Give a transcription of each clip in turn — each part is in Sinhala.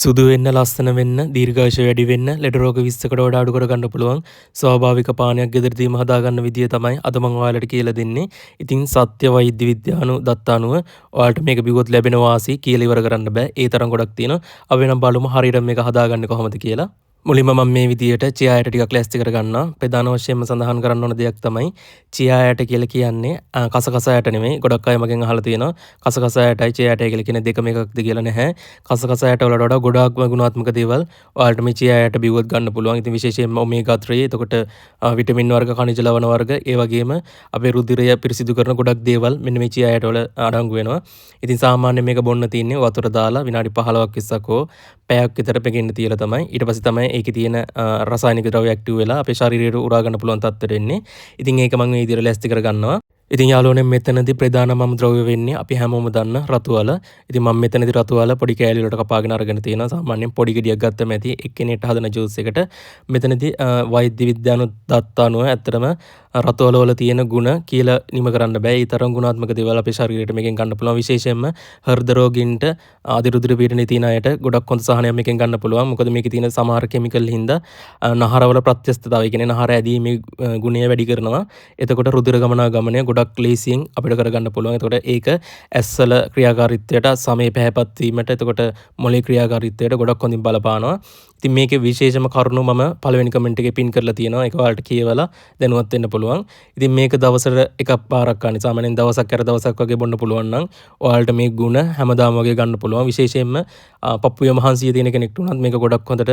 සුදු වෙන්න, ලස්සන වෙන්න, දීර්ඝායුෂ වැඩි වෙන්න, ලෙඩ රෝග 20කට වඩා අඩු කර ගන්න පුළුවන් ස්වාභාවික පානයක් ගෙදරදීම හදාගන්න විදිය තමයි අද මම ඔයාලට කියලා දෙන්නේ. ඉතින් සත්‍ය වෛද්‍ය විද්‍යානු දත්තානුව ඔයාලට මේක බිව්වොත් ලැබෙන වාසි කියලා ඉවර කරන්න බෑ. ඒ තරම් ගොඩක් තියෙනවා. අපි නම් බලමු හරියට මේක හදාගන්නේ කොහොමද කියලා. මුලින්ම මම මේ විදියට චියා ඇට ටිකක් ලෑස්ති කරගන්නවා. ප්‍රධාන වශයෙන්ම සඳහන් කරන්න ඕන දෙයක් තමයි චියා ඇට කියලා කියන්නේ කසකස ඇට නෙමෙයි. ගොඩක් අය මගෙන් අහලා තියෙනවා කසකස ඇටයි චියා ඇටයි කියලා කියන දෙකම එකක්ද කියලා. නැහැ. කසකස ඇට වලට වඩා ගොඩාක්ම ගුණාත්මක දේවල් ඔයාලට මේ චියා ඇට බිව්වොත් ගන්න පුළුවන්. ඉතින් විශේෂයෙන්ම ඔමේගා 3, එතකොට විටමින් වර්ග, khනිජ ලවණ වර්ග, ඒ වගේම අපේ රුධිරය පිරිසිදු කරන ගොඩක් දේවල් මෙන්න මේ චියා ඇට වල අඩංගු වෙනවා. ඉතින් සාමාන්‍යයෙන් මේක බොන්න තියෙන්නේ වතුර දාලා විනාඩි 15ක් 20ක් හෝ පැයක් විතර පෙකින්න තියලා තමයි. ඊට පස්සේ තමයි ඒකේ තියෙන රසායනික ද්‍රව්‍ය ඇක්ටිව් වෙලා අපේ ශරීරයට උරා ගන්න පුළුවන් තත්ත්වයට එන්නේ. ඉතින් ඒක මම මේ විදිහට ලෑස්ති කරගන්නවා. ඉතින් යාළුවනේ මෙතනදී ප්‍රධානම ද්‍රව්‍ය වෙන්නේ අපි හැමෝම දන්න රතු වල. ඉතින් මම මෙතනදී රතු වල පොඩි කෑලි වලට කපාගෙන අරගෙන තියෙනවා. සාමාන්‍යයෙන් පොඩි ගෙඩියක් ගත්තම ඇති එක්කෙනෙක්ට හදන ජූස් එකට. මෙතනදී වෛද්‍ය විද්‍යානු දත්තානුව ඇත්තටම රතු වල වල තියෙන ಗುಣ කියලා නිම කරන්න බෑ. ඒ තරම් ගුණාත්මක දේවල් අපේ ශරීරයට මේකෙන් ගන්න පුළුවන්. විශේෂයෙන්ම හෘද රෝගීන්ට අධිරුධිර පීඩනයේ තියෙන අයට ගොඩක් හොඳ සහනයක් මේකෙන් ගන්න පුළුවන්. මොකද මේකේ තියෙන සමහර කෙමිකල් හින්දා නහරවල ප්‍රත්‍යස්ථතාවය කියන්නේ නහර ඇදීමේ ගුණය වැඩි කරනවා. එතකොට රුධිර ගමනාගමනය ගොඩක් ලේසියෙන් අපිට කරගන්න පුළුවන්. එතකොට ඒක ඇස්වල ක්‍රියාකාරීත්වයට, සමේ පැහැපත් වීමට, එතකොට මොළේ ක්‍රියාකාරීත්වයට ගොඩක් හොඳින් බලපානවා. ඉතින් මේකේ විශේෂම කරුණු මම පළවෙනි කමෙන්ට් එකේ පින් කරලා තියෙනවා. ඒක ඔයාලට කියවලා දැනුවත් වෙන්න පුළුවන්. ඉතින් මේක දවසට එකක් පාරක් ගන්න. සාමාන්‍යයෙන් දවසක් කර දවසක් වගේ බොන්න පුළුවන් නම් ඔයාලට මේ ගුණ හැමදාම වගේ ගන්න පුළුවන්. විශේෂයෙන්ම පපුවේ මහන්සිය තියෙන කෙනෙක්ට උනත් මේක ගොඩක් හොඳට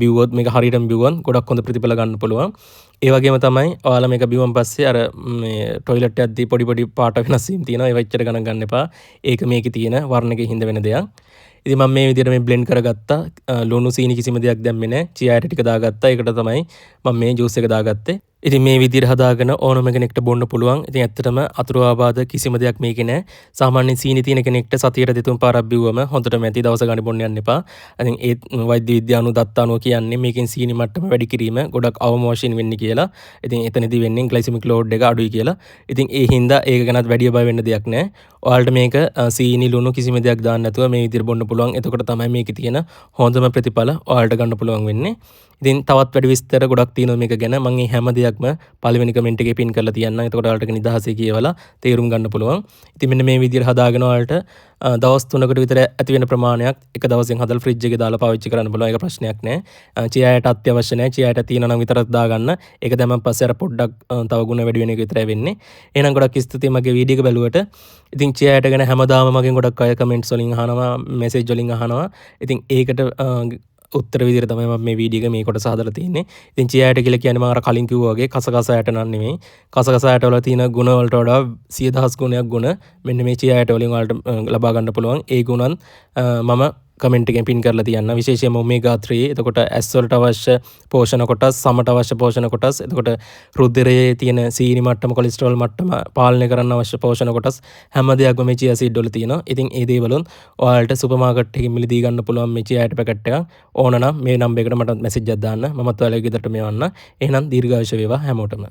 බිව්වොත්, මේක හරියටම බිව්වොත් ගොඩක් හොඳ ප්‍රතිඵල ගන්න පුළුවන්. ඒ වගේම තමයි ඔයාලා මේක බිව්වන් පස්සේ අර මේ ටොයිලට් යද්දී පොඩි පාට වෙනස් වීම් තියෙනවා. ඒව එච්චර ගණන් ගන්න එපා. ඒක මේකේ තියෙන වර්ණකේ හින්දා වෙන දෙයක්. ඉතින් මම මේ විදිහට මේ බ්ලෙන්ඩ් කරගත්තා. ලුණු සීනි කිසිම දෙයක් දැම්මේ නැහැ. චියා ඇට ටික දාගත්තා. ඒකට තමයි මම මේ ජූස් එක දාගත්තේ. ඉතින් මේ විදිහට හදාගෙන ඕනම කෙනෙක්ට බොන්න පුළුවන්. ඉතින් ඇත්තටම අතුරු ආබාධ කිසිම දෙයක් මේකේ නැහැ. සාමාන්‍යයෙන් සීනි තියෙන කෙනෙක්ට සතියට දෙතුන් පාරක් බිව්වම හොඳටම ඇති. දවස ගානේ බොන්න යන්න එපා. ඉතින් ඒ වෛද්‍ය විද්‍යානු දත්තානුව කියන්නේ මේකෙන් සීනි මට්ටම වැඩි කිරීම ගොඩක් අවම වශයෙන් වෙන්නේ කියලා. ඉතින් එතනදී වෙන්නේ ග්ලයිසෙමික් ලෝඩ් එක අඩුයි කියලා. ඉතින් ඒ හින්දා ඒක ගැනත් වැඩි බය වෙන්න දෙයක් නැහැ. ඔයාලට මේක සීනි ලුණු කිසිම දෙයක් දාන්න නැතුව මේ විදිහට බොන්න පුළුවන්. එතකොට තමයි මේකේ තියෙන හොඳම ප්‍රතිඵල ඔයාලට ගන්න පුළුවන් වෙන්නේ. ඉතින් තවත් වැඩි විස්තර ගොඩක් තියෙනවා මේක ගැන. මම මේ හැම දෙයක්ම පළවෙනි කමෙන්ට් එකේ පින් කරලා තියන්නම්. එතකොට ඔයාලට නිදහසේ කියවලා තේරුම් ගන්න පුළුවන්. ඉතින් මෙන්න මේ විදිහට හදාගෙන ඔයාලට දවස් 3කට විතර ඇති වෙන ප්‍රමාණයක් එක දවසෙන් හදලා ෆ්‍රිජ් එකේ දාලා පාවිච්චි කරන්න පුළුවන්. ඒක ප්‍රශ්නයක් නෑ. චියා ඇට අත්‍යවශ්‍ය නෑ. චියා ඇට තියෙනවා නම් විතරක් දාගන්න. ඒක දැම්මන් පස්සේ අර පොඩ්ඩක් තව ගුණ වැඩි වෙන එක විතරයි වෙන්නේ. එහෙනම් ගොඩක් ස්තුතියි මගේ වීඩියෝ එක බැලුවට. ඉතින් චියා ඇට ගැන හැමදාම මගෙන් ගොඩක් අය කමෙන්ට්ස් වලින් අහනවා, මෙසේජ් වලින් අහනවා. ඉතින් ඒකට උත්තර විදිහට තමයි මම මේ වීඩියෝ එක මේ කොටස හදලා තියෙන්නේ. ඉතින් චියා ඇට කියලා කියන්නේ මම අර කලින් කිව්වා වගේ කසකස ඇට නන් නෙමෙයි. කසකස ඇට වල තියෙන ගුණ වලට වඩා 100,000 ගුණයක් ගුණ මෙන්න මේ චියා ඇට වලින් ඔයාලට ලබා ගන්න පුළුවන්. ඒ ගුණන් මම කමෙන්ට් එකෙන් පින් කරලා තියන්න. විශේෂයෙන්ම ඔමේගා 3, එතකොට ඇස් වලට අවශ්‍ය පෝෂණ කොටස්, සමට අවශ්‍ය පෝෂණ කොටස්, එතකොට රුධිරයේ තියෙන සීනි මට්ටම, කොලෙස්ටරෝල් මට්ටම පාලනය කරන්න අවශ්‍ය පෝෂණ කොටස් හැම දෙයක්ම මේ චියා සීඩ් වල තියෙනවා. ඉතින් ඒ දේවලුන් ඔයාලට සුපර් මාකට් එකකින් මිලදී ගන්න පුළුවන් මේ චියා ඇට පැකට් එකක්. ඕන නම් මේ නම්බර් එකට මට මැසේජ් එකක් දාන්න. මමත් ඔයාලගේ ගෙදරට මෙවන්න. එහෙනම් දීර්ඝායුෂ වේවා හැමෝටම.